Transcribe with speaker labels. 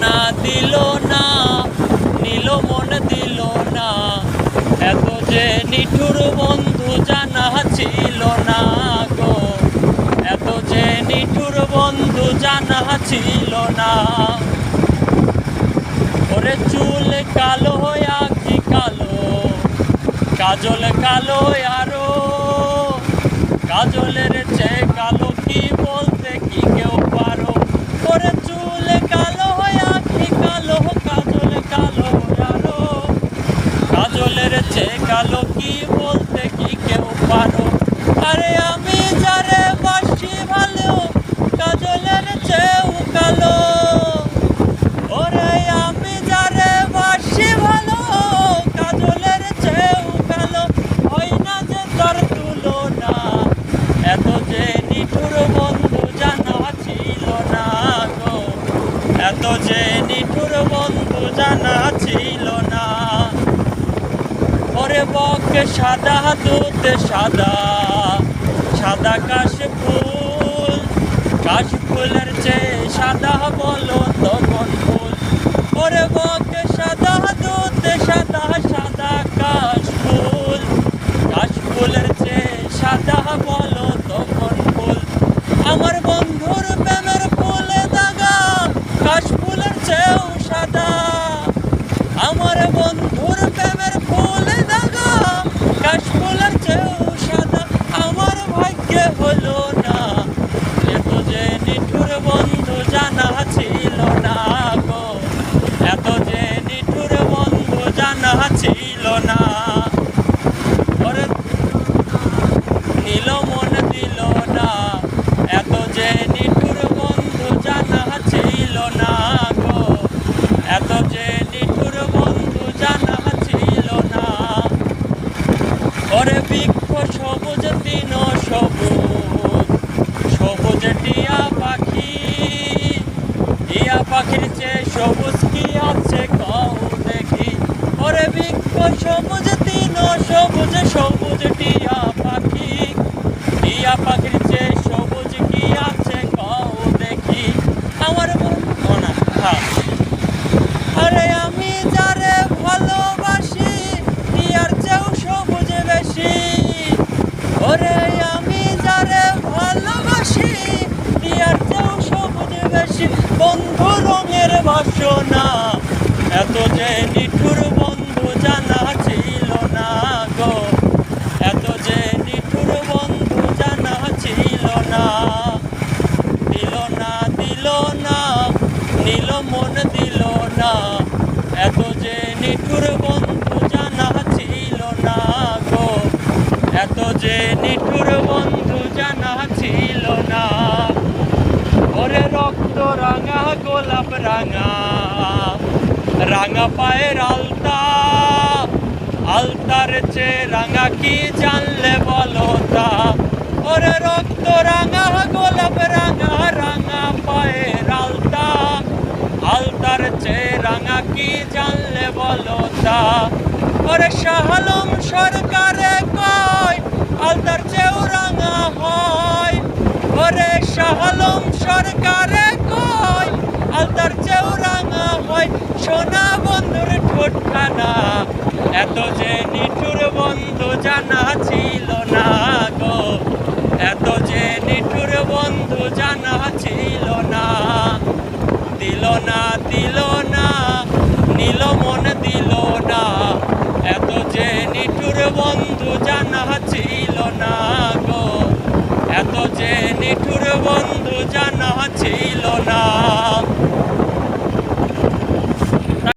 Speaker 1: না দিল না, নিল মন দিল না, এত যে নিঠুর বন্ধু জানা ছিল না গো, এত যে নিঠুর বন্ধু জানা ছিল না। ওরে চুল কালো আঁখি কালো, কাজল কালো আরো, কাজলের চেয়ে কালো কি বলতে কি কেউ পারো। ওরে চুল কালো আঁখি কালো, কাজল কালো আরো, কাজলের চেয়ে কালো কি বলতে কি কেউ পারো। আরে আমি যারে বাসি ভালো, কাজলের চেয়েও কালো। ওরে আমি যারে বাসি ভালো, কাজলের চেয়েও কালো, হয় না যে তার তুলনা। এত যে নিঠুর বন্ধু জানা ছিল না গো, এত যে নিঠুর বন্ধু জানা ছিল না। ওরে বকে সাদা দুধ সাদা, সাদা কাশফুল, কাশফুলের চেয়ে সাদা বলো তখন ফুল। ওরে বকে সাদা দুধ সাদা, সাদা কাশফুল, কাশফুলের চেয়ে সাদা বলো তখন ফুল। আমার বন্ধুর প্রেমের ফুলে দাগা, কাশফুলের চেয়েও সাদা। আমার বন্ধুর প্রেমের ফুলে দাগা, কাশফুলের চেয়েও সাদা। আমার ভাগ্যে হলো না, এত যে নিঠুর বন্ধু জানা ছিল না গো, এত যে নিঠুর বন্ধু জানা ছিল না। ওরে নিল মন দিল না, এত যে নিঠুর বন্ধু জানা ছিল না গো, এত যে নিঠুর বন্ধু জানা ছিল না। ওরে বৃক্ষ সবুজ তৃণ সবুজ, সবুজ টিয়া পাখি, টিয়া পাখির চেয়ে সবুজ কি আছে কও দেখি। ওরে বৃক্ষ সবুজ তৃণ সবুজ, সবুজ টিয়া পাখি, টিয়া পাখির চেয়ে সবুজ কি আছে কও দেখি। আমার বন্ধু না, আরে আমি যারে ভালোবাসি, টিয়ার চেয়েও সবুজ বেশি। ওরে আমি যারে ভালোবাসি, টিয়ার চেয়েও সবুজ বেশি। বন্ধু রঙের বাসনা, এত যে নিঠুর বন্ধু জানা ছিল না গো, এত যে নিঠুর বন্ধু জানা ছিল না। দিল না দিল না, নিল মন দিল না, এত যে নিঠুর বন্ধু জানা ছিল না গো, এত যে নিঠুর বন্ধু জানা ছিল না। ওরে রক্ত রাঙা গোলাপ রাঙা, রাঙা পায়ের আলতা, আলতার চেয়ে রাঙা কি জানলে বলো তা। ওরে রক্ত রাঙা গোলাপ রাঙা, রাঙা পায়ের আলতা, আলতার চেয়ে রাঙা কি জানলে বলো তা। ওরে শাহ আলম সরকারে কয়, আলতার চেয়েও রাঙা হয়। ওরে শাহ আলম সরকারে কয়, আলতার চেয়েও রাঙা হয়। সোনা বন্ধুর ঠোঁটখানা, এত যে নিঠুর বন্ধু জানা ছিল না গো, এত যে নিঠুর বন্ধু জানা ছিল না। দিল না দিল না, নিল মন দিল না, এত যে নিঠুর বন্ধু জানা ছিল না গো, এত যে নিঠুর বন্ধু জানা ছিল